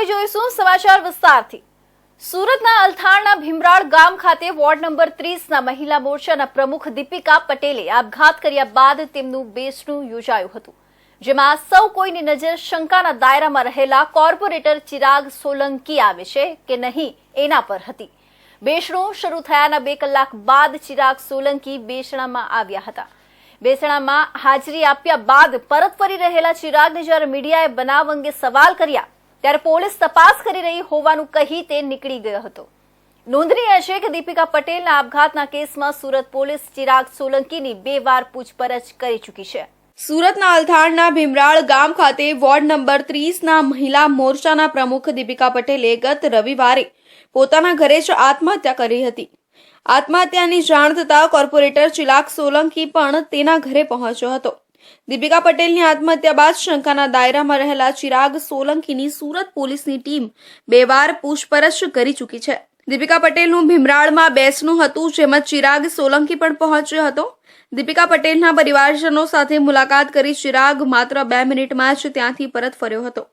હવે જોઈશું સમાચાર વિસ્તારથી। સુરતના અલથાણના ભીમરાળ ગામ ખાતે વોર્ડ નંબર 30ના મહિલા મોરચાના પ્રમુખ દીપિકા પટેલે આપઘાત કર્યા બાદ તેમનું બેસણું યોજાયું હતું, જેમાં સૌ કોઈની નજર શંકાના દાયરામાં રહેલા કોર્પોરેટર ચિરાગ સોલંકી આવે છે કે નહીં એના પર હતી। બેસણું શરૂ થયાના 2 કલાક બાદ ચિરાગ સોલંકી બેસણામાં આવ્યા હતા। બેસણામાં હાજરી આપ્યા બાદ પરત ફરી રહેલા ચિરાગને જ્યારે મીડિયાએ બનાવ અંગે સવાલ કર્યા ત્યારે પોલીસ તપાસ કરી રહી હોવાનું કહી તે નીકળી ગયો હતો। નોંધનીય છે કે દીપિકા પટેલના આપઘાતના કેસમાં સુરત પોલીસ ચિરાગ સોલંકીની 2 વાર પૂછપરછ કરી ચૂકી છે। સુરતના અલથાણના ભીમરાળ ગામ ખાતે વોર્ડ નંબર 30ના મહિલા મોરચાના પ્રમુખ દીપિકા પટેલે ગત રવિવારે પોતાના ઘરે જ આત્મહત્યા કરી હતી। આત્મહત્યાની જાણ થતાં કોર્પોરેટર ચિરાગ સોલંકી પણ તેના ઘરે પહોંચ્યો હતો। દીપિકા પટેલની આત્મહત્યા બાદ શંકાના દાયરામાં રહેલા ચિરાગ સોલંકીની સુરત પોલીસની ટીમ 2 વાર પૂછપરછ કરી ચૂકી છે। દીપિકા પટેલનું ભીમરાળમાં બેસણું હતું, જેમાં ચિરાગ સોલંકી પણ પહોંચ્યો હતો। દીપિકા પટેલના પરિવારજનો સાથે મુલાકાત કરી ચિરાગ માત્ર 2 મિનિટમાં જ ત્યાંથી પરત ફર્યો હતો।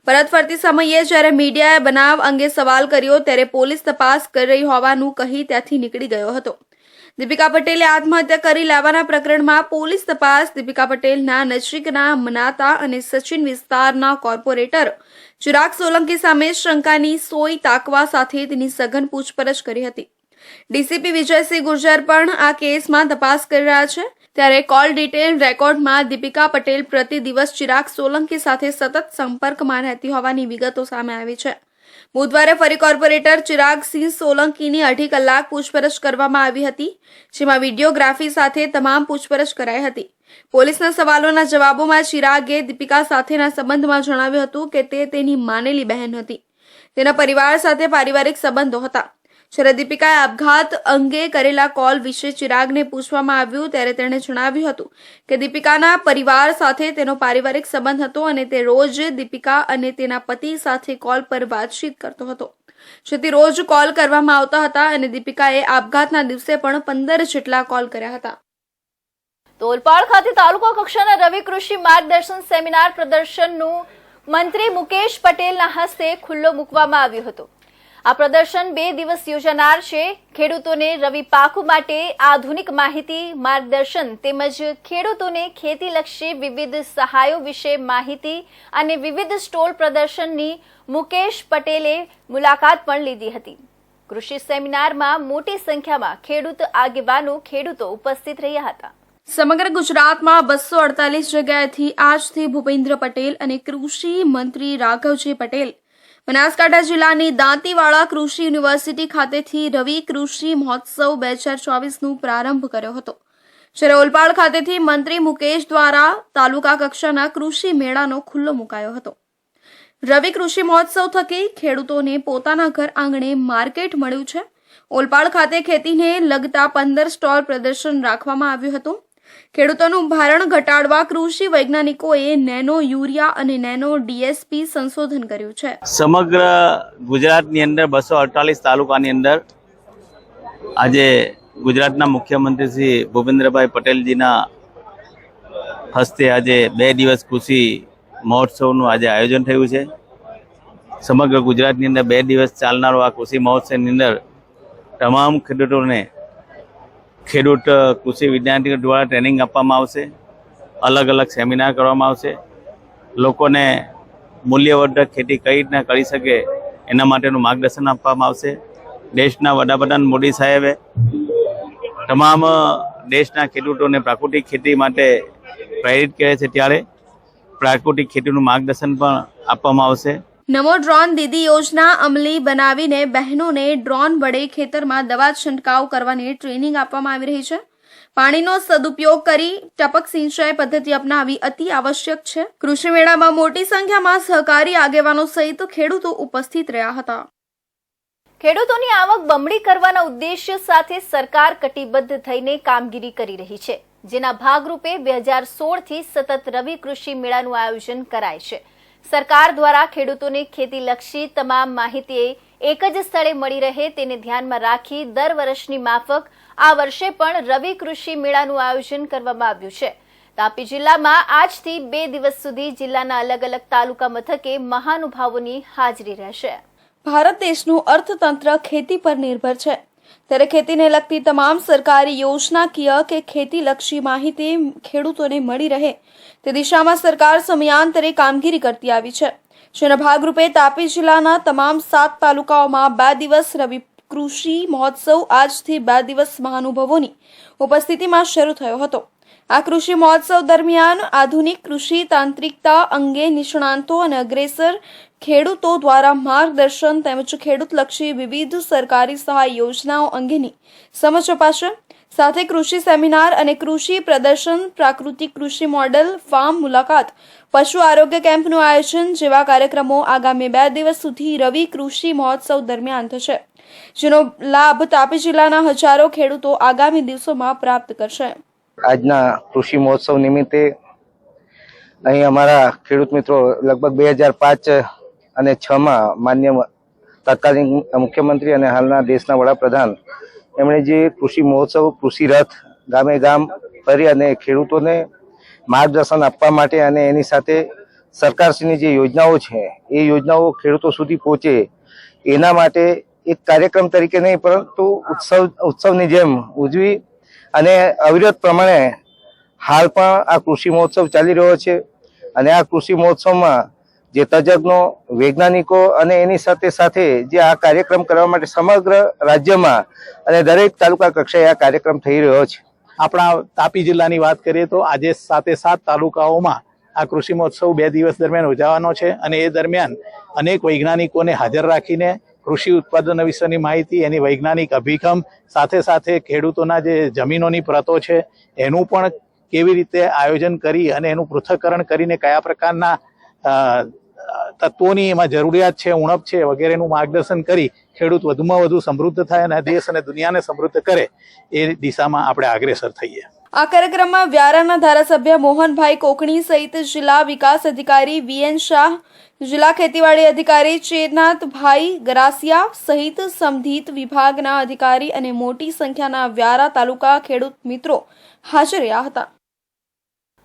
પરત ફરતી સમયે જ્યારે મીડિયાએ બનાવ અંગે સવાલ કર્યો ત્યારે પોલીસ તપાસ કરી રહી હોવાનું કહી ત્યાંથી નીકળી ગયો હતો। દીપિકા પટેલે આત્મહત્યા કરી લેવાના પ્રકરણમાં પોલીસ તપાસ દીપિકા પટેલના નજીકના મનાતા અને સચિન વિસ્તારના કોર્પોરેટર ચિરાગ સોલંકી સામે શંકાની સોય તાકવા સાથે તેની સઘન પૂછપરછ કરી હતી। ડીસીપી વિજયસિંહ ગુર્જર પણ આ કેસમાં તપાસ કરી રહ્યા છે। ત્યારે કોલ ડિટેલ રેકોર્ડમાં દીપિકા પટેલ પ્રતિ દિવસ ચિરાગ સોલંકી સાથે સતત સંપર્કમાં રહેતી હોવાની વિગતો સામે આવી છે। બુધવારે ફરી કોર્પોરેટર ચિરાગ સિંહ સોલંકીની 2.5 કલાક પૂછપરછ કરવામાં આવી હતી, જેમાં વિડીયોગ્રાફી સાથે તમામ પૂછપરછ કરાઈ હતી। પોલીસના સવાલોના જવાબોમાં ચિરાગે દીપિકા સાથેના સંબંધમાં જણાવ્યું હતું કે તે તેની માનેલી બહેન હતી, તેના પરિવાર સાથે પારિવારિક સંબંધો હતા। જ્યારે દીપિકાએ આપઘાત અંગે કરેલા કોલ વિશે ચિરાગને પૂછવામાં આવ્યું ત્યારે તેણે જણાવ્યું હતું કે દીપિકાના પરિવાર સાથે તેનો પારિવારિક સંબંધ હતો અને તે રોજ દીપિકા અને તેના પતિ સાથે કોલ પર વાતચીત કરતો હતો, જેથી રોજ કોલ કરવામાં આવતા હતા અને દીપિકાએ આપઘાતના દિવસે પણ 15 જેટલા કોલ કર્યા હતા। તો ઓલપાડ ખાતે તાલુકા કક્ષાના રવિ કૃષિ માર્ગદર્શન સેમિનાર પ્રદર્શનનું મંત્રી મુકેશ પટેલના હસ્તે ખુલ્લો મૂકવામાં આવ્યો હતો। આ પ્રદર્શન 2 દિવસ યોજાનાર છે। ખેડૂતોને રવિ પાકો માટે આધુનિક માહિતી, માર્ગદર્શન તેમજ ખેડૂતોને ખેતીલક્ષી વિવિધ સહાયો વિશે માહિતી અને વિવિધ સ્ટોલ પ્રદર્શનની મુકેશ પટેલે મુલાકાત પણ લીધી હતી। કૃષિ સેમિનારમાં મોટી સંખ્યામાં ખેડૂત આગેવાનો ખેડૂતો ઉપસ્થિત રહ્યા હતા। સમગ્ર ગુજરાતમાં 248 જગ્યાએથી આજથી ભૂપેન્દ્ર પટેલ અને કૃષિ મંત્રી રાઘવજી પટેલ બનાસકાંઠા જિલ્લાની દાંતીવાડા કૃષિ યુનિવર્સિટી ખાતેથી રવિ કૃષિ મહોત્સવ 2024નો પ્રારંભ કર્યો હતો, જ્યારે ઓલપાડ ખાતેથી મંત્રી મુકેશ દ્વારા તાલુકા કક્ષાના કૃષિ મેળાનો ખુલ્લો મુકાયો હતો। રવિ કૃષિ મહોત્સવ થકી ખેડૂતોને પોતાના ઘર આંગણે માર્કેટ મળ્યું છે। ઓલપાડ ખાતે ખેતીને લગતા 15 સ્ટોલ પ્રદર્શન રાખવામાં આવ્યું હતું। ખેડૂતોનું ભારણ ઘટાડવા કૃષિ વૈજ્ઞાનિકોએ નેનો યુરિયા અને નેનો ડીએસપી સંશોધન કર્યું છે। સમગ્ર ગુજરાતની અંદર 248 તાલુકાની અંદર આજે ગુજરાતના મુખ્યમંત્રી શ્રી ભૂપેન્દ્રભાઈ પટેલજીના હસ્તે આજે 2 દિવસ કૃષિ મહોત્સવનું આજે આયોજન થયું છે। સમગ્ર ગુજરાતની અંદર 2 દિવસ ચાલનારો આ કૃષિ મહોત્સવની અંદર તમામ ખેડૂતોને ખેડૂત કૃષિ વિદ્યાર્થીઓ દ્વારા ટ્રેનિંગ આપવામાં આવશે, અલગ અલગ સેમિનાર કરવામાં આવશે, લોકોને મૂલ્યવર્ધક ખેતી કઈ રીતના કરી શકે એના માટેનું માર્ગદર્શન આપવામાં આવશે। દેશના વડાપ્રધાન મોદી સાહેબે તમામ દેશના ખેડૂતોને પ્રાકૃતિક ખેતી માટે પ્રેરિત કરે છે, ત્યારે પ્રાકૃતિક ખેતીનું માર્ગદર્શન પણ આપવામાં આવશે। નમો ડ્રોન દીદી યોજના અમલી બનાવીને બહેનોને ડ્રોન વડે ખેતરમાં દવા છંટકાવ કરવાની ટ્રેનિંગ આપવામાં આવી રહી છે। પાણીનો સદુપયોગ કરી ટપક સિંચાઈ પદ્ધતિ અપનાવવી અતિ આવશ્યક છે। કૃષિ મેળામાં મોટી સંખ્યામાં સહકારી આગેવાનો સહિત ખેડૂતો ઉપસ્થિત રહ્યા હતા। ખેડૂતોની આવક બમણી કરવાના ઉદ્દેશ્ય સાથે સરકાર કટિબદ્ધ થઈને કામગીરી કરી રહી છે, જેના ભાગરૂપે 2016થી સતત રવિ કૃષિ મેળાનું આયોજન કરાય છે। સરકાર દ્વારા ખેડૂતોને ખેતીલક્ષી તમામ માહિતી એક જ સ્થળે મળી રહે તેને ધ્યાનમાં રાખી દર વર્ષની માફક આ વર્ષે પણ રવિ કૃષિ મેળાનું આયોજન કરવામાં આવ્યું છે। તાપી જિલ્લામાં આજથી 2 દિવસ સુધી જિલ્લાના અલગ અલગ તાલુકા મથકે મહાનુભાવોની હાજરી રહેશે. ભારત દેશનું અર્થતંત્ર ખેતી પર નિર્ભર છે, ત્યારે ખેતીને લગતી તમામ સરકારી યોજનાકીય કે ખેતીલક્ષી માહિતી ખેડૂતોને મળી રહે તે દિશામાં સરકાર સમયાંતરે કામગીરી કરતી આવી છે. જેના ભાગરૂપે તાપી જિલ્લાના તમામ 7 તાલુકાઓમાં 2 દિવસ રવિ કૃષિ મહોત્સવ આજથી 2 દિવસ મહાનુભાવોની ઉપસ્થિતિમાં શરૂ થયો હતો. આ કૃષિ મહોત્સવ દરમિયાન આધુનિક કૃષિ તાંત્રિકતા અંગે નિષ્ણાંતો અને અગ્રેસર ખેડૂતો દ્વારા માર્ગદર્શન તેમજ ખેડૂતલક્ષી વિવિધ સરકારી સહાય યોજનાઓ અંગેની સમજ અપાશે. સાથે કૃષિ સેમિનાર અને કૃષિ પ્રદર્શન, પ્રાકૃતિક કૃષિ મોડેલ, ફાર્મ મુલાકાત, પશુ આરોગ્ય કેમ્પનું આયોજન જેવા કાર્યક્રમો આગામી 2 દિવસ સુધી રવિ કૃષિ મહોત્સવ દરમિયાન થશે, જેનો લાભ તાપી જિલ્લાના હજારો ખેડૂતો આગામી દિવસોમાં પ્રાપ્ત કરશે. આજના કૃષિ મહોત્સવ નિમિત્તે અહીં અમારા ખેડૂત મિત્રો લગભગ 2005 અને 6માં માન્ય તત્કાલીન મુખ્યમંત્રી અને હાલના દેશના વડાપ્રધાન એમણે જે કૃષિ મહોત્સવ, કૃષિ રથ ગામે ગામ ફરી અને ખેડૂતોને માર્ગદર્શન આપવા માટે અને એની સાથે સરકારશ્રીની જે યોજનાઓ છે એ યોજનાઓ ખેડૂતો સુધી પહોંચે એના માટે એક કાર્યક્રમ તરીકે નહીં પરંતુ ઉત્સવની જેમ ઉજવી અને અવિરત પ્રમાણે હાલ પણ આ કૃષિ મહોત્સવ ચાલી રહ્યો છે. અને આ કૃષિ મહોત્સવમાં જે તજજ્ઞો, વૈજ્ઞાનિકો અને એની સાથે સાથે જે આ કાર્યક્રમ કરવા માટે સમગ્ર રાજ્યમાં અને દરેક તાલુકા કક્ષાએ આ કાર્યક્રમ થઈ રહ્યો છે. આપણા તાપી જિલ્લાની વાત કરીએ તો આજે 7 તાલુકાઓમાં આ કૃષિ મહોત્સવ 2 દિવસ દરમિયાન ઉજવવાનો છે અને એ દરમિયાન અનેક વૈજ્ઞાનિકોને હાજર રાખીને કૃષિ ઉત્પાદનો વિશેની માહિતી, એની વૈજ્ઞાનિક અભિગમ, સાથે સાથે ખેડૂતોના જે જમીનોની પ્રતો છે એનું પણ કેવી રીતે આયોજન કરી અને એનું પૃથ્થકરણ કરીને કયા પ્રકારના તત્વોની એમાં જરૂરિયાત છે, ઉણપ છે વગેરેનું માર્ગદર્શન કરી ખેડૂત વધુમાં વધુ સમૃદ્ધ થાય અને દેશ અને દુનિયાને સમૃદ્ધ કરે એ દિશામાં આપણે અગ્રેસર થઈએ. આ કાર્યક્રમમાં વ્યારાના ધારાસભ્ય મોહનભાઈ કોકણી સહિત જિલ્લા વિકાસ અધિકારી VN શાહ, જિલ્લા ખેતીવાડી અધિકારી ચેતનાથભાઈ ગરાસિયા સહિત સંબંધિત વિભાગના અધિકારી અને મોટી સંખ્યાના વ્યારા તાલુકા ખેડૂત મિત્રો હાજર રહ્યા હતા.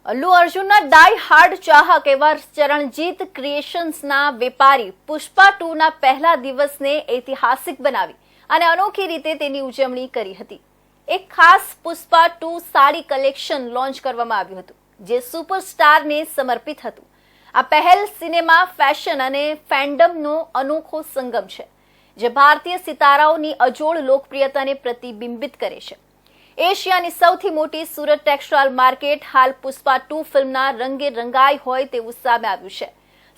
અલ્લુ અર્જુનના ડાઈ હાર્ડ ચાહક એવા ચરણજીત ક્રિએશન્સના વેપારી પુષ્પા 2ના પહેલા દિવસને ઐતિહાસિક બનાવી અને અનોખી રીતે તેની ઉજવણી કરી હતી. એક ખાસ પુષ્પા 2 સાડી કલેક્શન લોન્ચ કરવામાં આવ્યું હતું, જે સુપરસ્ટારને સમર્પિત હતું. આ પહેલ સિનેમા, ફેશન અને ફેન્ડમનો અનોખો સંગમ છે, જે ભારતીય સિતારાઓની અજોડ લોકપ્રિયતાને પ્રતિબિંબિત કરે છે. એશિયાની સૌથી મોટી સુરત ટેક્સટાઇલ માર્કેટ હાલ પુષ્પા 2 ફિલ્મના રંગે રંગાઈ હોય તેવું સામે આવ્યું છે.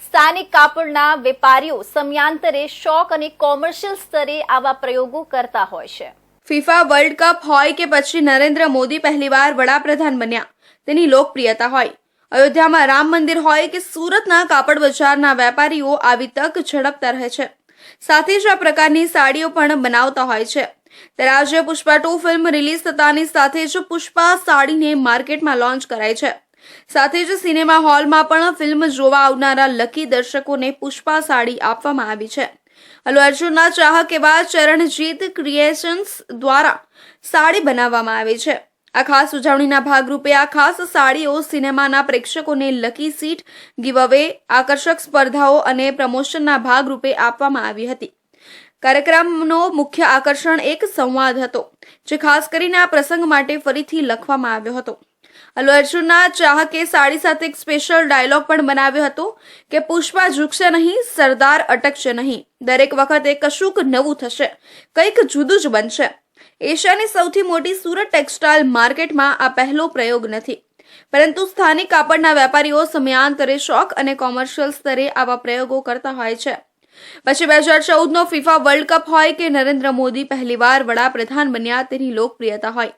સ્થાનિક કાપડના વેપારીઓ સમયાંતરે શોખ અને કોમર્શિયલ સ્તરે આવા પ્રયોગો કરતા હોય છે. ફિફા વર્લ્ડ કપ હોય કે પછી નરેન્દ્ર મોદી પહેલીવાર વડાપ્રધાન બન્યા તેની લોકપ્રિયતા હોય, અયોધ્યામાં રામ મંદિર હોય કે સુરતના કાપડ બજારના વેપારીઓ આવી તક ઝડપતા રહે છે. સાથે જ આ પ્રકારની સાડીઓ પણ બનાવતા હોય છે. ત્યારે આજે પુષ્પા 2 ફિલ્મ રિલીઝ થતાની સાથે જ પુષ્પા સાડીને માર્કેટમાં લોન્ચ કરાઈ છે. સાથે જ સિનેમા હોલમાં પણ ફિલ્મ જોવા આવનારા લકી દર્શકોને પુષ્પા સાડી આપવામાં આવી છે. અલ્લુ અર્જુનના ચાહક એવા ચરણજીત ક્રિએશન્સ દ્વારા સાડી બનાવવામાં આવી છે. આ ખાસ ઉજવણીના ભાગરૂપે આ ખાસ સાડીઓ સિનેમાના પ્રેક્ષકોને લકી સીટ, ગીવ અવે, આકર્ષક સ્પર્ધાઓ અને પ્રમોશનના ભાગરૂપે આપવામાં આવી હતી. કાર્યક્રમનો મુખ્ય આકર્ષણ એક સંવાદ હતો, જે ખાસ કરીને આ પ્રસંગ માટે ફરીથી લખવામાં આવ્યો હતો. અલ્લુ અર્જુનના ચાહકે સાડી સાથે એક સ્પેશિયલ ડાયલોગ પણ બનાવ્યો હતો કે પુષ્પા ઝૂકશે નહીં, સરદાર અટકશે નહીં. દરેક વખતે કશુંક નવું થશે, કંઈક જુદું જ બનશે. એશિયાની સૌથી મોટી સુરત ટેક્સટાઇલ માર્કેટમાં આ પહેલો પ્રયોગ નથી, પરંતુ સ્થાનિક કાપડના વેપારીઓ સમયાંતરે શોખ અને કોમર્શિયલ સ્તરે આવા પ્રયોગો કરતા હોય છે. પછી 2014નો ફિફા વર્લ્ડ કપ હોય કે નરેન્દ્ર મોદી પહેલીવાર વડાપ્રધાન બન્યા તેની લોકપ્રિયતા હોય,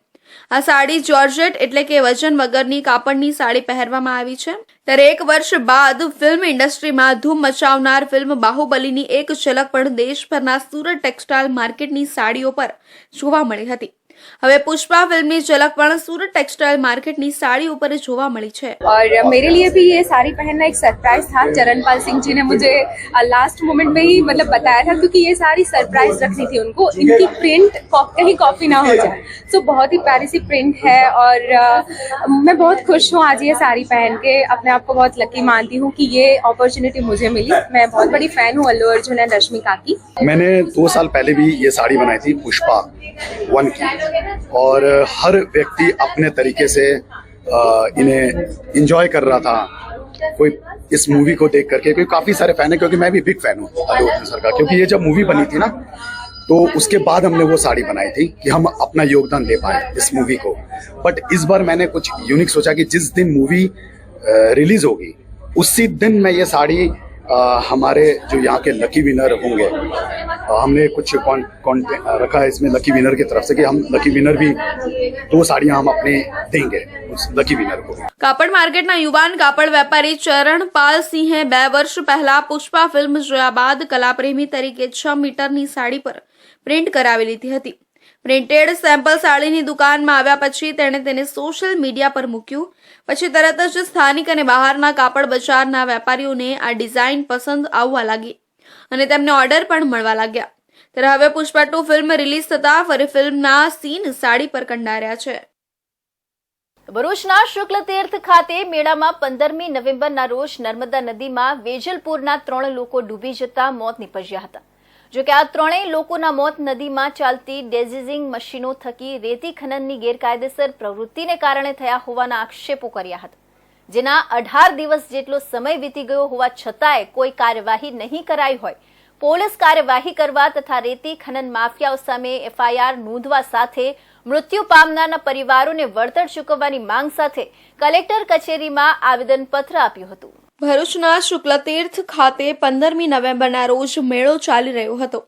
આ સાડી જોર્જેટ એટલે કે વજન વગરની કાપડની સાડી પહેરવામાં આવી છે. ત્યારે 1 વર્ષ બાદ ફિલ્મ ઇન્ડસ્ટ્રીમાં ધૂમ મચાવનાર ફિલ્મ બાહુબલીની એક ઝલક પણ દેશભરના સુરત ટેક્સટાઇલ માર્કેટની સાડીઓ પર જોવા મળી હતી. હવે પુષ્પા फिल्मની ઝલક પણ सूरत टेक्सटाइल मार्केटની साड़ी ઉપર જોવા મળી છે। और मेरे लिए भी ये साड़ी पहनना एक सरप्राइज था। चरणपाल सिंह जी ने मुझे लास्ट मोमेंट में ही मतलब बताया था, क्योंकि ये साड़ी सरप्राइज रखनी थी उनको, इनकी प्रिंट कहीं कॉपी ना हो जाए। सो बहुत ही प्यारी सी प्रिंट है और मैं बहुत खुश हूँ आज ये साड़ी पहन के। अपने आप को बहुत लकी मानती हूँ कि ये अपॉर्चुनिटी मुझे मिली। मैं बहुत बड़ी फैन हूँ अल्लू अर्जुन एंड रश्मिका की। मैंने 2 साल पहले भी ये साड़ी बनाई थी पुष्पा 1 की, और हर व्यक्ति अपने तरीके से इन्हें इंजॉय कर रहा था। कोई इस मूवी को देख करके, क्योंकि काफी सारे फैन है, क्योंकि मैं भी बिग फैन हूँ अल्लू अर्जुन सर का। क्योंकि ये जब मूवी बनी थी ना, तो उसके बाद हमने वो साड़ी बनाई थी कि हम अपना योगदान दे पाए इस मूवी को। बट इस बार मैंने कुछ यूनिक सोचा कि जिस दिन मूवी रिलीज होगी उसी दिन मैं ये साड़ी हमारे जो यहाँ के लकी विनर होंगे, हमने कुछ रखा है इसमें लकी विनर की तरफ से कि हम लकी विनर भी 2 साड़ियाँ हम अपने देंगे उस लकी विनर को। કાપડ માર્કેટના યુવાન કાપડ વેપારી ચરણપાલ સિંહે 2 વર્ષ પહેલા પુષ્પા ફિલ્મ જોયા બાદ કલાપ્રેમી તરીકે 6 મીટરની સાડી પર પ્રિન્ટ કરાવી લીધી હતી। પ્રિન્ટેડ સેમ્પલ સાડીની દુકાનમાં આવ્યા પછી તેણે તેને સોશિયલ મીડિયા પર મૂક્યું। પછી તરત જ સ્થાનિક અને બહારના કાપડ બજારના વેપારીઓને આ ડિઝાઇન પસંદ આવવા લાગી અને તેમને ઓર્ડર પણ મળવા लाग्या। ત્યારે હવે પુષ્પા 2 ફિલ્મ રિલીઝ થતા ફરી ફિલ્મના સીન સાડી પર કંડાર્યા છે। ભરૂચના શુક્લતીર્થ ખાતે મેળામાં 15મી નવેમ્બરના રોજ નર્મદા નદીમાં વેજલપુરના 3 લોકો ડૂબી જતા મોત નીપજ્યા હતા। જો કે આ ત્રણેય લોકોના મોત નદીમાં ચાલતી ડેઝિઝિંગ મશીનો થકી રેતી ખનનની ગેરકાયદેસર પ્રવૃત્તિને કારણે થયા હોવાના આક્ષેપો કર્યા હતા, જેના 18 દિવસ જેટલો સમય વીતી ગયો હોવા છતાંય કોઈ કાર્યવાહી નહીં કરાઈ હોય। પોલીસ કાર્યવાહી કરવા તથા રેતી ખનન માફિયાઓ સામે એફઆઈઆર નોંધવા સાથે મૃત્યુ પામનારના પરિવારોને વળતર ચૂકવવાની માંગ સાથે કલેક્ટર કચેરીમાં આવેદનપત્ર આપ્યું હતું। ભરૂચના શુક્લતીર્થ ખાતે 15મી નવેમ્બરના રોજ મેળો ચાલી રહ્યો હતો।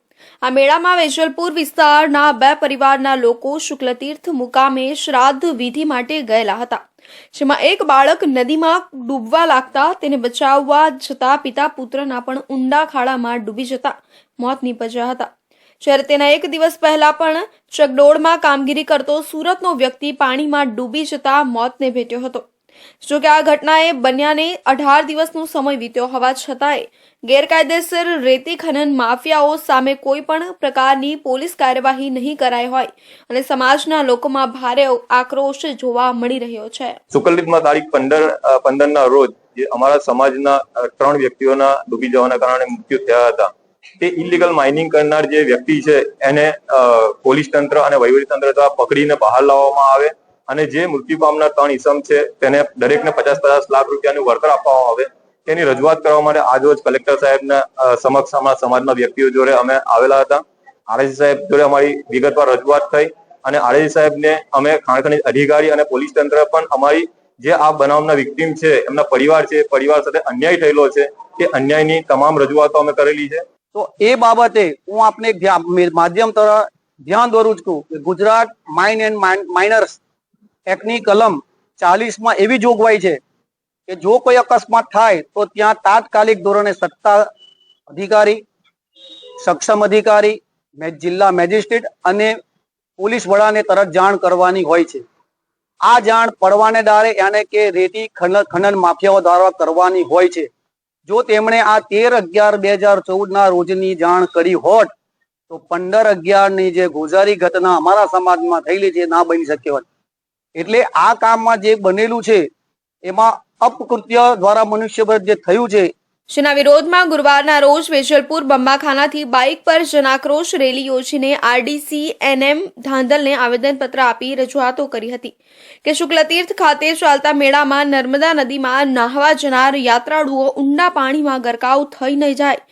આ મેળામાં વેજલપુર વિસ્તારના 2 પરિવારના લોકો શુક્લતીર્થ મુકામે શ્રાદ્ધ વિધિ માટે ગયેલા હતા, જેમાં એક બાળક નદીમાં ડૂબવા લાગતા તેને બચાવવા જતા પિતા પુત્રના પણ ઊંડા ખાડામાં ડૂબી જતા મોત નીપજ્યા હતા। જ્યારે તેના 1 દિવસ પહેલા પણ ચકડોળમાં કામગીરી કરતો સુરતનો વ્યક્તિ પાણીમાં ડૂબી જતા મોતને ભેટ્યો હતો। જો કે આ ઘટનાએ બન્યાને 18 દિવસનો સમય વીત્યો હોવા છતાંય ગેરકાયદેસર રેતી ખનન માફિયાઓ સામે કોઈ પણ પ્રકારની પોલીસ કાર્યવાહી નહીં કરાઈ હોય અને સમાજના લોકોમાં ભારે આક્રોશ જોવા મળી રહ્યો છે। શુક્લતીર્થમાં તારીખ 15ના રોજ જે અમારા સમાજના 3 વ્યક્તિઓના ડૂબી જવાના કારણે મૃત્યુ થયા હતા, તે ઇલીગલ માઇનિંગ કરનાર જે વ્યક્તિ છે એને પોલીસ તંત્ર અને વહીવટી તંત્ર દ્વારા પકડીને બહાર લાવવામાં આવે અને જે મૃત્યુ પામનાર 3 ઇસમ છે તેને દરેકને 50-50 લાખ રૂપિયાનું વળતર આપવામાં આવે, તેની રજૂઆત કરવા માટે આજરોજ કલેક્ટર સાહેબના સમક્ષ અમારા સમાજના વ્યક્તિઓ જોડે અમે આવેલા હતા। આરએસી સાહેબ જોડે અમારી વિગતવાર રજૂઆત થઈ અને આરએસી સાહેબને અમે ખાણ ખનીજ અધિકારી અને પોલીસ તંત્ર પણ અમારી જે આ બનાવના વિક્ટીમ છે એમના પરિવાર છે, પરિવાર સાથે અન્યાય થયેલો છે, તે અન્યાયની તમામ રજૂઆતો અમે કરેલી છે। તો એ બાબતે હું આપને માધ્યમ દ્વારા ધ્યાન દોરું છું કે ગુજરાત માઇન એન્ડ માઇનર્સ એક્ટની કલમ 40માં એવી જોગવાઈ છે કે જો કોઈ અકસ્માત થાય તો ત્યાં તાત્કાલિક ધોરણે સત્તા અધિકારી, સક્ષમ અધિકારી, જિલ્લા મેજિસ્ટ્રેટ અને પોલીસ વડાને તરત જાણ કરવાની હોય છે। આ જાણ પડવાનેદારે यानी કે રેતી ખનન માફિયાઓ દ્વારા કરવાની હોય છે। જો તેમણે આ 13/11/2014 ના રોજની જાણ કરી હોત તો 15/11ની જે ગુજારી ઘટના અમારા સમાજમાં થયેલી છે ના બની શક્યો હોત। એટલે આ કામમાં જે બનેલું છે એમાં અપકૃત્ય દ્વારા મનુષ્યવધ જે થયું છે, જેના વિરોધમાં ગુરુવારના રોજ વેજલપુર બંબાખાનાથી બાઇક પર જનાક્રોશ રેલી યોજીને આરડીસી એનએમ ધાંધલને આવેદનપત્ર આપી રજૂઆતો કરી હતી કે શુક્લતીર્થ ખાતે ચાલતા મેળામાં નર્મદા નદીમાં નાહવા જનાર યાત્રાળુઓ ઊંડા પાણીમાં ગરકાવ થઈ નહીં જાય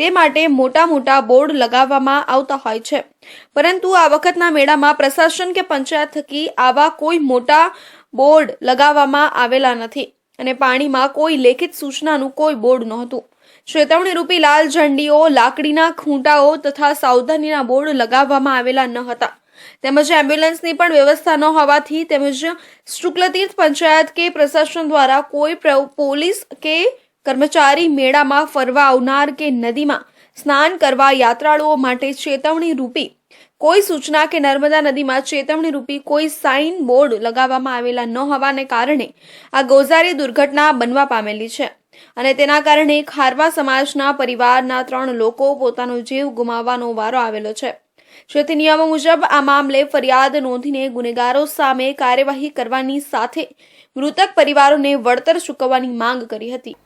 તે માટે મોટા મોટા બોર્ડ લગાવવામાં આવતા હોય છે, પરંતુ આ વખતના મેળામાં પ્રશાસન કે પંચાયત થકી આવા કોઈ મોટા બોર્ડ લગાવવામાં આવેલા નથી અને પાણીમાં કોઈ લેખિત સૂચનાનું કોઈ બોર્ડ નહોતું। ચેતવણી રૂપી લાલ ઝંડીઓ, લાકડીના ખૂંટાઓ તથા સાવધાનીના બોર્ડ લગાવવામાં આવેલા ન હતા, તેમજ એમ્બ્યુલન્સની પણ વ્યવસ્થા ન હોવાથી તેમજ શુક્લતીર્થ પંચાયત કે પ્રશાસન દ્વારા કોઈ પોલીસ કે કર્મચારી મેળામાં ફરવા આવનાર કે નદીમાં સ્નાન કરવા યાત્રાળુઓ માટે ચેતવણી રૂપી કોઈ સૂચના કે નર્મદા નદીમાં ચેતવણી રૂપી કોઈ સાઇન બોર્ડ લગાવવામાં આવેલા ન હોવાને કારણે આ ગોઝારી દુર્ઘટના બનવા પામેલી છે અને તેના કારણે ખારવા સમાજના પરિવારના 3 લોકો પોતાનો જીવ ગુમાવવાનો વારો આવેલો છે, જેથી નિયમો મુજબ આ મામલે ફરિયાદ નોંધીને ગુનેગારો સામે કાર્યવાહી કરવાની સાથે મૃતક પરિવારોને વળતર ચૂકવવાની માંગ કરી હતી.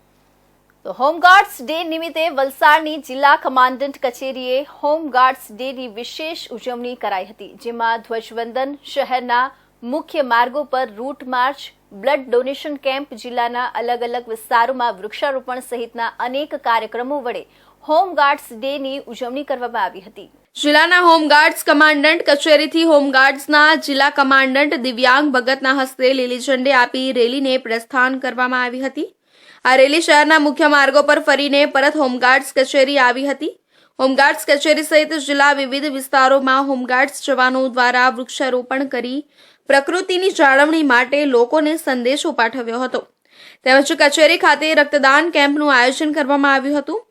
તો હોમગાર્ડ્સ ડે નિમિત્તે વલસાડની જિલ્લા કમાન્ડન્ટ કચેરીએ હોમગાર્ડ્સ ડેની વિશેષ ઉજવણી કરાઈ હતી, જેમાં ધ્વજવંદન, શહેરના મુખ્ય માર્ગો પર route march, blood donation camp, જિલ્લાના અલગ અલગ વિસ્તારોમાં વૃક્ષારોપણ સહિતના અનેક કાર્યક્રમો વડે હોમગાર્ડ્સ ડેની ઉજવણી કરવામાં આવી હતી. જિલ્લાના હોમગાર્ડ્સ કમાન્ડન્ટ કચેરીથી હોમગાર્ડ્સના જિલ્લા કમાન્ડન્ટ દિવ્યાંગ ભગતના હસ્તે લીલી ઝંડી આપી રેલીને પ્રસ્થાન કરવામાં આવી હતી. આ રેલી શહેરના મુખ્ય માર્ગો પર ફરીને પરત હોમગાર્ડ્સ કચેરી આવી હતી. હોમગાર્ડ્સ કચેરી સહિત જિલ્લા વિવિધ વિસ્તારોમાં હોમગાર્ડ્સ જવાનો દ્વારા વૃક્ષારોપણ કરી પ્રકૃતિની જાળવણી માટે લોકોને સંદેશો પાઠવ્યો હતો. તેમજ કચેરી ખાતે રક્તદાન કેમ્પનું આયોજન કરવામાં આવ્યું હતું.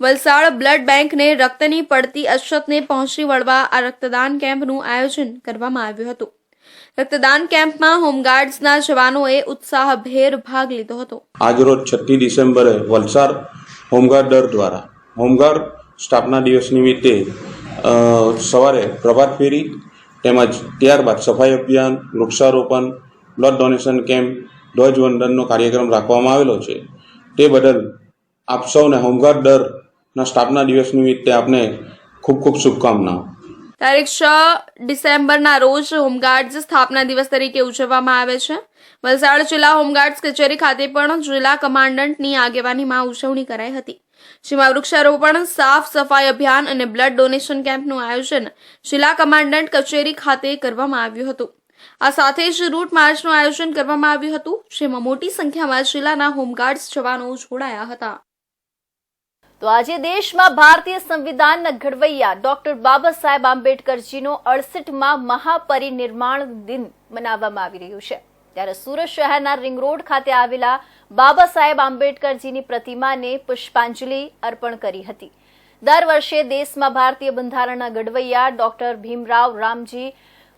વલસાડ બ્લડ બેંકને રક્તની પડતી અછતને પહોંચી વળવા આ રક્તદાન કેમ્પનું આયોજન કરવામાં આવ્યું હતું. રક્તદાન કેમ્પમાં હોમગાર્ડ્સના જવાનોએ ઉત્સાહભેર ભાગ લીધો હતો. આજરોજ 6 ડિસેમ્બરે વલસાડ હોમગાર્ડ દળ દ્વારા હોમગાર્ડ સ્થાપના દિવસ નિમિત્તે સવારે પ્રભાત ફેરી તેમજ ત્યારબાદ સફાઈ અભિયાન, વૃક્ષારોપણ, બ્લડ ડોનેશન કેમ્પ, ધ્વજવંદનનો કાર્યક્રમ રાખવામાં આવેલો છે. તે બદલ આપ સૌને હોમગાર્ડ દળના સ્થાપના દિવસ નિમિત્તે આપને ખૂબ ખૂબ શુભકામનાઓ. તારીખ 6 ડિસેમ્બરના રોજ હોમગાર્ડ્સ સ્થાપના દિવસ તરીકે ઉજવવામાં આવે છે. વલસાડ જિલ્લા હોમગાર્ડ્સ કચેરી ખાતે પણ જિલ્લા કમાન્ડન્ટની આગેવાનીમાં ઉજવણી કરાઈ હતી, જેમાં વૃક્ષારોપણ, સાફ સફાઈ અભિયાન અને બ્લડ ડોનેશન કેમ્પનું આયોજન જિલ્લા કમાન્ડન્ટ કચેરી ખાતે કરવામાં આવ્યું હતું. આ સાથે જ રૂટ માર્ચનું આયોજન કરવામાં આવ્યું હતું, જેમાં મોટી સંખ્યામાં જિલ્લાના હોમગાર્ડ્સ જવાનો જોડાયા હતા. તો આજે દેશમાં ભારતીય સંવિધાનના ઘડવૈયા ડોક્ટર બાબા સાહેબ આંબેડકરજીનો 68માં મહાપરિનિર્વાણ દિન મનાવવામાં આવી રહ્યું છે. ત્યારે સુરત શહેરના રિંગ રોડ ખાતે આવેલા બાબા સાહેબ આંબેડકરજીની પ્રતિમાને પુષ્પાંજલિ અર્પણ કરી હતી. દર વર્ષે દેશમાં ભારતીય બંધારણના ઘડવૈયા ડોક્ટર ભીમરાવ રામજી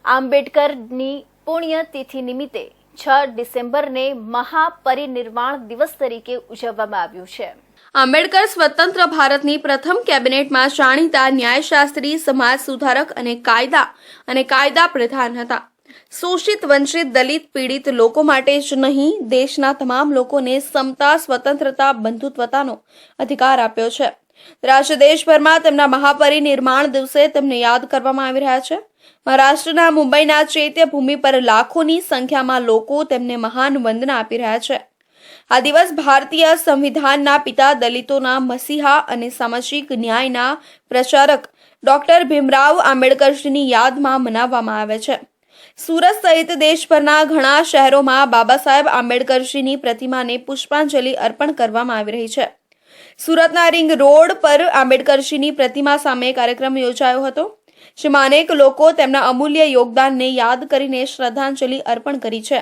આંબેડકરની પુણ્યતિથિ નિમિત્તે 6 ડિસેમ્બરને મહાપરિનિર્વાણ દિવસ તરીકે ઉજવવામાં આવ્યું છે. આંબેડકર સ્વતંત્ર ભારતની પ્રથમ કેબિનેટમાં જાણીતા ન્યાયશાસ્ત્રી, સમાજ સુધારક અને કાયદા પ્રધાન હતા. શોષિત, વંચિત, દલિત, પીડિત લોકો માટે જ નહીં, દેશના તમામ લોકોને સમતા, સ્વતંત્રતા, બંધુત્વતાનો અધિકાર આપ્યો છે. આજે દેશભરમાં તેમના મહાપરિનિર્વાણ દિવસે તેમને યાદ કરવામાં આવી રહ્યા છે. મહારાષ્ટ્રના મુંબઈના ચૈત્યભૂમિ પર લાખોની સંખ્યામાં લોકો તેમને મહાન વંદના આપી રહ્યા છે. આ દિવસ ભારતીય સંવિધાનના પિતા, દલિતોના મસીહા અને સામાજિક ન્યાયના પ્રચારક ડોક્ટર ભીમરાવ આંબેડકરજીની યાદમાં મનાવવામાં આવે છે. સુરત સહિત દેશભરના ઘણા શહેરોમાં બાબા સાહેબ આંબેડકરજીની પ્રતિમાને પુષ્પાંજલિ અર્પણ કરવામાં આવી રહી છે. સુરતના રિંગ રોડ પર આંબેડકરજીની પ્રતિમા સામે કાર્યક્રમ યોજાયો હતો, જેમાં અનેક લોકો તેમના અમૂલ્ય યોગદાનને યાદ કરીને શ્રદ્ધાંજલિ અર્પણ કરી છે.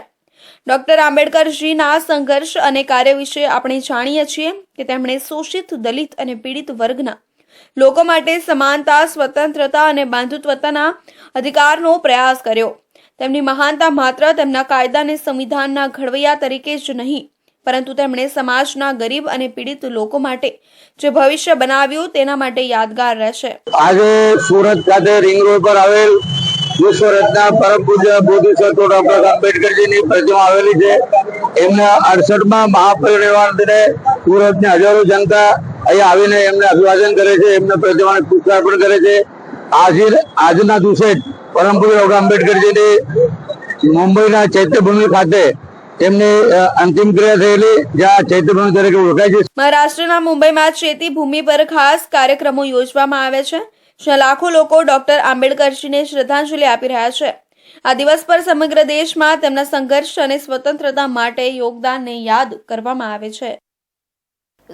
ડોક્ટર આંબેડકરજીના સંઘર્ષ અને કાર્ય વિશે આપણે જાણીએ છીએ કે તેમણે શોષિત, દલિત અને પીડિત વર્ગના લોકો માટે સમાનતા, સ્વતંત્રતા અને બંધુત્વતાના અધિકારનો પ્રયાસ કર્યો. તેમની મહાનતા માત્ર તેમના કાયદા અને સંવિધાનના ઘડવૈયા તરીકે જ નહીં, પરંતુ તેમણે સમાજના ગરીબ અને પીડિત લોકો માટે જે ભવિષ્ય બનાવ્યું તેના માટે યાદગાર રહેશે. આજે સુરત ખાતે રિંગ રોડ પર આવેલ વિશ્વરત્ન પરમ પૂજ્ય બોધિસત્વ ડોક્ટર આંબેડકરજીની પ્રતિમા આવેલી છે. એમના 68માં મહાપરિનિર્વાણ દિને સુરતની હજારો જનતા અહીંયા આવીને એમને અભિવાદન કરે છે, એમને પ્રતિમાને પુષ્પાર્પણ કરે છે. આજના દિવસે પરમ પૂજ્ય ડોક્ટર આંબેડકરજીની મુંબઈના ચૈત્યભૂમિ ખાતે તેમની અંતિમ ક્રિયા થયેલી, જ્યાં ચૈત્યભૂમિ તરીકે ઓળખાય છે. મહારાષ્ટ્રના મુંબઈમાં ચૈત્યભૂમિ પર ખાસ કાર્યક્રમો યોજવામાં આવે છે, જ્યાં લાખો લોકો ડોક્ટર આંબેડકરજીને શ્રદ્ધાંજલિ આપી રહ્યા છે. આ દિવસ પર સમગ્ર દેશમાં તેમના સંઘર્ષ અને સ્વતંત્રતા માટે યોગદાનને યાદ કરવામાં આવે છે.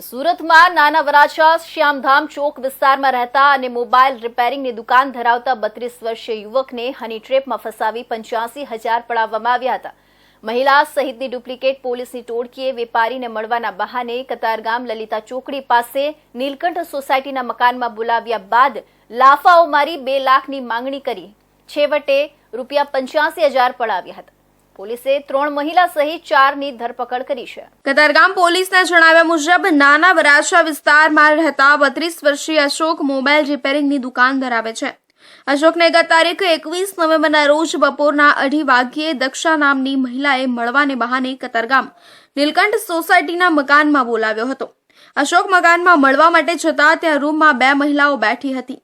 સુરતમાં નાના વરાછા શ્યામધામ ચોક વિસ્તારમાં રહેતા અને મોબાઈલ રિપેરિંગની દુકાન ધરાવતા 32 વર્ષીય યુવકને હની ટ્રેપમાં ફસાવી 85,000 પડાવવામાં આવ્યા હતા. મહિલા સહિતની ડુપ્લિકેટ પોલીસની ટોળકીએ વેપારીને મળવાના બહાને કતારગામ લલિતા ચોકડી પાસે નીલકંઠ સોસાયટીના મકાનમાં બોલાવ્યા બાદ લાફાઓ મારી 2 લાખની માંગણી કરી છેવટે ₹85,000 પડાવ્યા હતા. પોલીસે 3 મહિલા સહિત 4ની ધરપકડ કરી છે. કતારગામ પોલીસના જણાવ્યા મુજબ નાના વરાછા વિસ્તારમાં રહેતા 32 વર્ષીય અશોક મોબાઈલ રિપેરિંગની દુકાન ધરાવે છે. અશોકને ગત તારીખ 21 નવેમ્બરના રોજ બપોરના 2:30 વાગ્યે દક્ષા નામની મહિલાએ મળવાને બહાને કતારગામ નીલકંઠ સોસાયટીના મકાનમાં બોલાવ્યો હતો. અશોક મકાનમાં મળવા માટે જતા ત્યાં રૂમમાં 2 મહિલાઓ બેઠી હતી.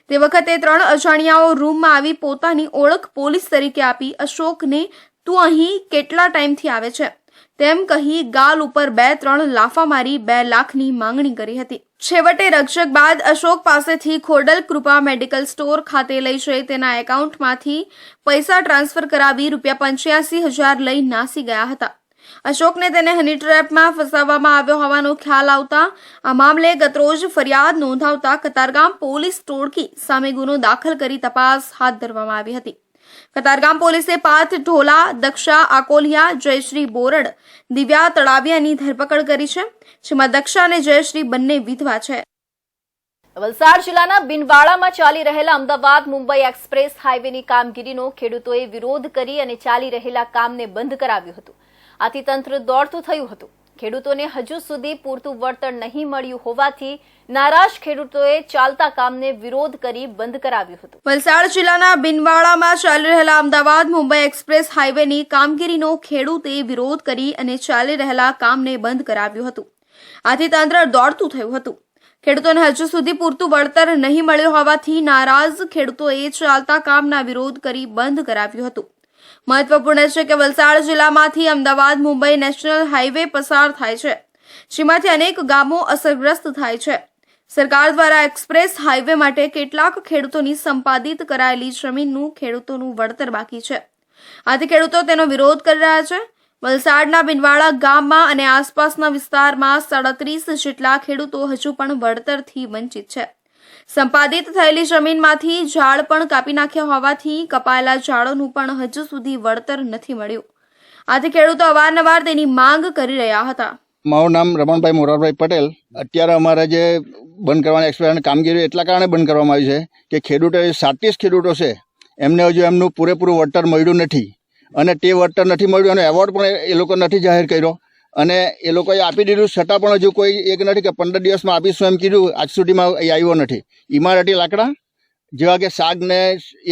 તે વખતે 3 અજાણ્યાઓ રૂમમાં આવી પોતાની ઓળખ પોલીસ તરીકે આપી અશોકને તું અહીં કેટલા ટાઈમથી આવે છે તેમ કહી ગાલ ઉપર 2-3 લાફા મારી 2 લાખની માંગણી કરી હતી. છેવટે રક્ષક બાદ અશોક પાસેથી ખોડલ કૃપા મેડિકલ સ્ટોર ખાતે લઈ જઈ તેના એકાઉન્ટમાંથી પૈસા ટ્રાન્સફર કરાવી ₹85,000 લઈ નાસી ગયા હતા. અશોકને તેને હની ટ્રેપમાં ફસાવવામાં આવ્યો હોવાનો ખ્યાલ આવતા આ મામલે ગતરોજ ફરિયાદ નોંધાવતા કતારગામ પોલીસ ટોળકી સામે ગુનો દાખલ કરી તપાસ હાથ ધરવામાં આવી હતી. કતારગામ પોલીસે પાર્થ ઢોલા, દક્ષા આકોલિયા, જયશ્રી બોરડ, દિવ્યા તળાવિયાની ધરપકડ કરી છે, જેમાં દક્ષા અને જયશ્રી બંને વિધવા છે. વલસાડ જિલ્લાના બિનવાડામાં ચાલી રહેલા અમદાવાદ મુંબઈ એક્સપ્રેસ હાઈવેની કામગીરીનો ખેડૂતોએ વિરોધ કરી અને ચાલી રહેલા કામને બંધ કરાવ્યું હતું. આથી તંત્ર દોડતું થયું હતું. ખેડૂતોને હજુ સુધી પૂરતું વળતર નહીં મળ્યું હોવાથી નારાજ ખેડૂતોએ ચાલતા કામને વિરોધ કરી બંધ કરાવ્યું હતું. વલસાડ જિલ્લાના બિનવાડામાં ચાલી રહેલા અમદાવાદ મુંબઈ એક્સપ્રેસ હાઈવેની કામગીરીનો ખેડૂતે વિરોધ કરી અને ચાલી રહેલા કામને બંધ કરાવ્યું હતું. આથી તંત્ર દોડતું થયું હતું. ખેડૂતોને હજુ સુધી પૂરતું વળતર નહીં મળ્યું હોવાથી નારાજ ખેડૂતોએ ચાલતા કામના વિરોધ કરી બંધ કરાવ્યું હતું. મહત્વપૂર્ણ છે કે વલસાડ જિલ્લામાંથી અમદાવાદ મુંબઈ નેશનલ હાઈવે પસાર થાય છે, જેમાંથી અનેક ગામો અસરગ્રસ્ત થાય છે. સરકાર દ્વારા એક્સપ્રેસ હાઈવે માટે કેટલાક ખેડૂતોની સંપાદિત કરાયેલી જમીનનું ખેડૂતોનું વળતર બાકી છે. આથી ખેડૂતો તેનો વિરોધ કરી રહ્યા છે. વલસાડના બિનવાડા ગામમાં અને આસપાસના વિસ્તારમાં 37 જેટલા ખેડૂતો હજુ પણ વળતરથી વંચિત છે. સંપાદિત થયેલી જમીનમાંથી ઝાડ પણ કાપી નાખ્યા હોવાથી કપાયેલા ઝાડોનું પણ હજુ સુધી વળતર નથી મળ્યું. આથી ખેડૂતો અવારનવાર તેની માંગ કરી રહ્યા હતા. મારું નામ રમણભાઈ મોરારભાઈ પટેલ. અત્યારે અમારા જે બંધ કરવાની એક્સપ્રેસની કામગીરી એટલા કારણે બંધ કરવામાં આવી છે કે ખેડૂતો 37 ખેડૂતો છે, એમને હજુ એમનું પૂરેપૂરું વળતર મળ્યું નથી અને તે વળતર નથી મળ્યું અને એવોર્ડ પણ એ લોકો નથી જાહેર કર્યો અને એ લોકોએ આપી દીધું છતાં પણ હજુ કોઈ એક નથી કે 15 દિવસમાં આપીશું એમ કીધું, આજ સુધીમાં એ આવ્યો નથી. ઇમારતી લાકડા જેવા કે શાક ને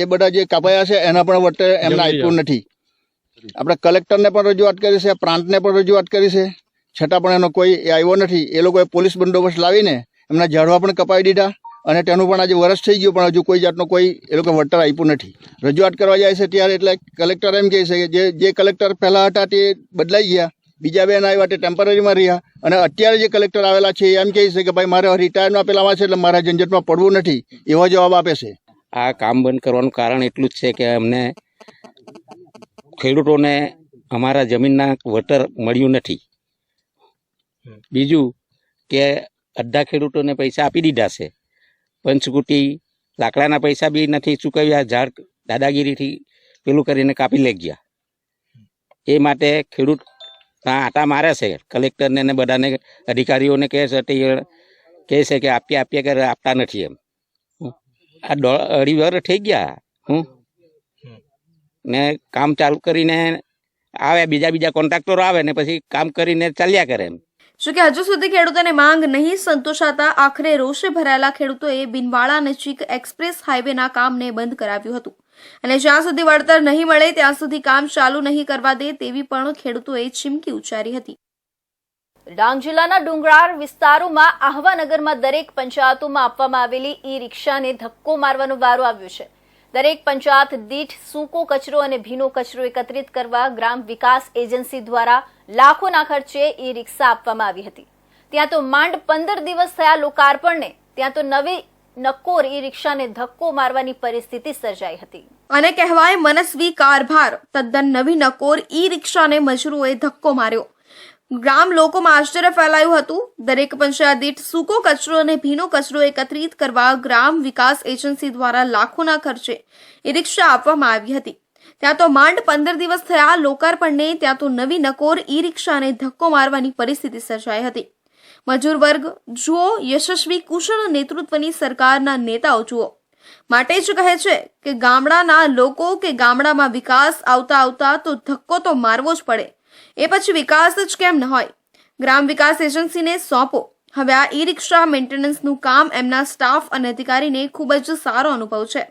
એ બધા જે કપાયા છે એના પણ વળતર એમને આપ્યું નથી. આપણે કલેક્ટરને પણ રજૂઆત કરી છે, પ્રાંતને પણ રજૂઆત કરી છે, છતાં પણ એનો કોઈ આવ્યો નથી. એ લોકોએ પોલીસ બંદોબસ્ત લાવીને એમના ઝાડવા પણ કપાવી દીધા અને તેનું પણ આજે વર્ષ થઈ ગયું પણ હજુ કોઈ જાતનું કોઈ એ લોકો વળતર આપ્યું નથી. રજૂઆત કરવા જાય છે ત્યારે એટલે કલેક્ટર એમ કહે છે કે જે કલેક્ટર પહેલાં હતા તે બદલાઈ ગયા, બીજા 2 આવ્યા તે ટેમ્પરરીમાં રહ્યા અને અત્યારે જે કલેક્ટર આવેલા છે એમ કહે છે કે ભાઈ મારે રિટાયરમાં પેલામાં છે એટલે મારા ઝંઝટમાં પડવું નથી, એવો જવાબ આપે છે. આ કામ બંધ કરવાનું કારણ એટલું જ છે કે અમને ખેડૂતોને અમારા જમીનના વળતર મળ્યું નથી. બીજું કે અડધા ખેડૂતોને પૈસા આપી દીધા છે, પંચકુટી લાકડાના પૈસા બી નથી ચૂકવ્યા, ઝાડ દાદાગીરીથી પેલું કરીને કાપી લઈ ગયા. એ માટે ખેડૂત આટા મારે છે, કલેક્ટરને ને બધાને અધિકારીઓને કહે છે તે કહે છે કે આપીએ કે આપતા નથી. એમ આ 2.5 વર્ષ થઈ ગયા ને કામ ચાલુ કરીને આવે, બીજા કોન્ટ્રાક્ટરો આવે ને પછી કામ કરીને ચાલ્યા કરે. એમ જો કે હજુ સુધી ખેડૂતોને માંગ નહીં સંતોષાતા આખરે રોષે ભરાયેલા ખેડૂતોએ બિનવાડા નજીક એક્સપ્રેસ હાઈવેના કામને બંધ કરાવ્યું હતું અને જ્યાં સુધી વળતર નહીં મળે ત્યાં સુધી કામ ચાલુ નહીં કરવા દે તેવી પણ ખેડૂતોએ ચીમકી ઉચ્ચારી હતી. ડાંગ જિલ્લાના ડુંગરાળ વિસ્તારોમાં આહવાનગરમાં દરેક પંચાયતોમાં આપવામાં આવેલી ઈ રિક્ષાને ધક્કો મારવાનો વારો આવ્યો છે. દરેક પંચાયત દીઠ સૂકો કચરો અને ભીનો કચરો એકત્રિત કરવા ગ્રામ વિકાસ એજન્સી દ્વારા લાખોના ખર્ચે ઈ રિક્ષા આપવામાં આવી હતી. ત્યાં તો માંડ 15 દિવસ થયા લોકાર્પણને, ત્યાં તો નવી નક્કોર ઈ રિક્ષાને ધક્કો મારવાની પરિસ્થિતિ સર્જાઈ હતી. અને કહેવાય મનસ્વી કારભાર, તદ્દન નવી નક્કોર ઈ રિક્ષાને મજૂરોએ ધક્કો માર્યો. ગ્રામ લોકોમાં આશ્ચર્ય ફેલાયું હતું. દરેક પંચાયત દીઠ સૂકો કચરો અને ભીનો કચરો એકત્રિત કરવા ગ્રામ વિકાસ એજન્સી દ્વારા લાખોના ખર્ચે ઈ રિક્ષા આપવામાં આવી હતી. ત્યાં તો માંડ 15 દિવસ થયા લોકાર્પણને, ત્યાં તો નવી નકોર ઈ રિક્ષાને ધક્કો મારવાની પરિસ્થિતિ સર્જાઈ હતી. મજૂર વર્ગ જુઓ, યશસ્વી કુશળ નેતૃત્વની સરકારના નેતાઓ જુઓ. માટે જ કહે છે કે ગામડાના લોકો કે ગામડામાં વિકાસ આવતા તો ધક્કો તો મારવો જ પડે. એ પછી વિકાસ જ કેમ ન હોય. ગ્રામ વિકાસ એજન્સીને સોંપો. હવે આ ઈ રિક્ષા મેન્ટેનન્સનું કામ એમના સ્ટાફ અને અધિકારીને ખૂબ જ સારો અનુભવ છે.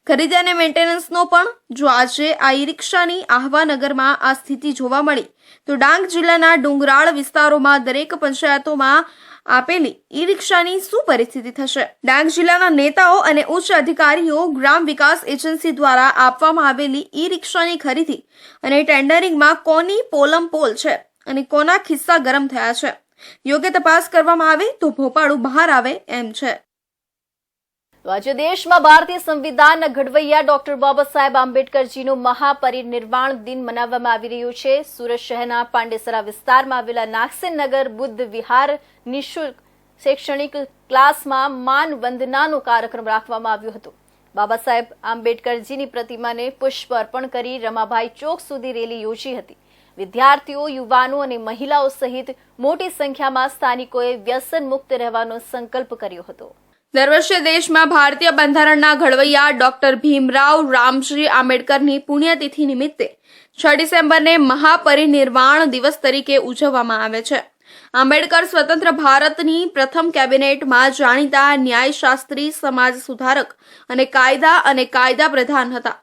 ખરીદી અને મેન્ટેનન્સનો પણ. જો આજે આ ઈ રિક્ષાની આહવાનગરમાં આ સ્થિતિ જોવા મળી તો ડાંગ જિલ્લાના ડુંગરાળ વિસ્તારોમાં દરેક પંચાયતોમાં આપેલી ઈ રિક્ષાની શું પરિસ્થિતિ થશે? ડાંગ જિલ્લાના નેતાઓ અને ઉચ્ચ અધિકારીઓ ગ્રામ વિકાસ એજન્સી દ્વારા આપવામાં આવેલી ઈ રિક્ષાની ખરીદી અને ટેન્ડરિંગમાં કોની પોલમપોલ છે અને કોના ખિસ્સા ગરમ થયા છે, યોગ્ય તપાસ કરવામાં આવે તો ભોપાળું બહાર આવે એમ છે. આજે દેશમાં ભારતીય સંવિધાનના ઘડવૈયા ડોક્ટર બાબા સાહેબ આંબેડકરજીનો મહાપરિનિર્વાણ દિન મનાવવામાં આવી રહ્યો છે. સુરત શહેરના પાંડેસરા વિસ્તારમાં આવેલા નાગસેનનગર બુદ્ધ વિહાર નિઃશુલ્ક શૈક્ષણિક ક્લાસમાં માન વંદનાનો કાર્યક્રમ રાખવામાં આવ્યો હતો. બાબા સાહેબ આંબેડકરજીની પ્રતિમાને પુષ્પ અર્પણ કરી રમાભાઈ ચોક સુધી રેલી યોજી હતી. વિદ્યાર્થીઓ, યુવાનો અને મહિલાઓ સહિત મોટી સંખ્યામાં સ્થાનિકોએ વ્યસન મુક્ત રહેવાનો સંકલ્પ કર્યો હતો. દર વર્ષે દેશમાં ભારતીય બંધારણના ઘડવૈયા ડોક્ટર ભીમરાવ રામજી આંબેડકરની પુણ્યતિથિ નિમિત્તે 6 ડિસેમ્બરને મહાપરિનિર્વાણ દિવસ તરીકે ઉજવવામાં આવે છે. આંબેડકર સ્વતંત્ર ભારતની પ્રથમ કેબિનેટમાં જાણીતા ન્યાયશાસ્ત્રી, સમાજ સુધારક અને કાયદા પ્રધાન હતા.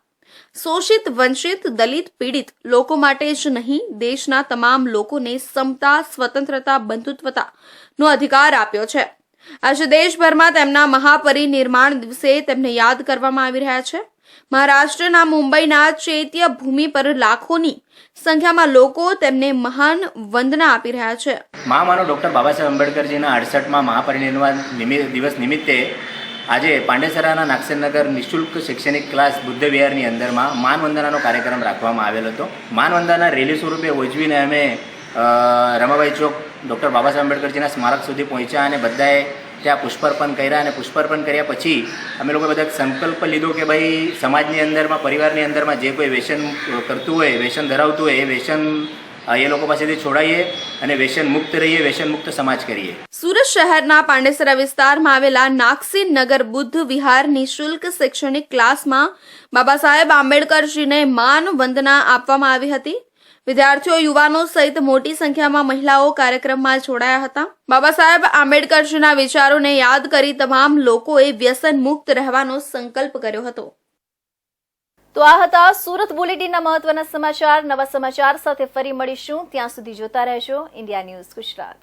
શોષિત, વંચિત, દલિત, પીડિત લોકો માટે જ નહીં, દેશના તમામ લોકોને સમતા, સ્વતંત્રતા, બંધુત્વતાનો અધિકાર આપ્યો છે. આજે દેશભરમાં તેમના મહાપરિનિર્વાણ દિવસે તેમને યાદ કરવામાં આવી રહ્યા છે. મહારાષ્ટ્રના મુંબઈના ચૈત્ય ભૂમિ પર લાખોની સંખ્યામાં લોકો તેમને મહાન વંદના આપી રહ્યા છે. મહામાનવ ડોક્ટર બાબા સાહેબ આંબેડકરજીના 68મા મહાપરિનિર્વાણ દિવસ નિમિત્તે આજે પાંડેસરાના નાગસેનનગર નિઃશુલ્ક શૈક્ષણિક ક્લાસ બુદ્ધ વિહારની અંદરમાં માન વંદનાનો કાર્યક્રમ રાખવામાં આવેલો હતો. માન વંદના રેલી સ્વરૂપે ઉજવીને અમે રમાભાઈ ચોક ડૉક્ટર બાબા સાહેબ આંબેડકરજીના સ્મારક સુધી પહોંચ્યા અને બધાએ ત્યાં પુષ્પાર્પણ કર્યા. અને પુષ્પાર્પણ કર્યા પછી અમે લોકો બધા સંકલ્પ લીધો કે ભાઈ સમાજની અંદરમાં, પરિવારની અંદરમાં જે કોઈ વ્યસન કરતું હોય, વ્યસન ધરાવતું હોય, એ વ્યસન એ લોકો પાસેથી છોડાઈએ અને વ્યસન મુક્ત રહીએ, વ્યસન મુક્ત સમાજ કરીએ. સુરત શહેરના પાંડેસરા વિસ્તારમાં આવેલા નાગસેનનગર બુદ્ધ વિહાર નિઃશુલ્ક શૈક્ષણિક ક્લાસમાં બાબા સાહેબ આંબેડકરજીને માન વંદના આપવામાં આવી હતી. વિદ્યાર્થીઓ, યુવાનો સહિત મોટી સંખ્યામાં મહિલાઓ કાર્યક્રમમાં જોડાયા હતા. બાબા સાહેબ આંબેડકરજીના વિચારોને યાદ કરી તમામ લોકોએ વ્યસન મુક્ત રહેવાનો સંકલ્પ કર્યો હતો. તો આ હતા સુરત બુલેટિનના મહત્વના સમાચાર. નવા સમાચાર સાથે ફરી મળીશું. ત્યાં સુધી જોતા રહેજો ઇન્ડિયા ન્યૂઝ ગુજરાત.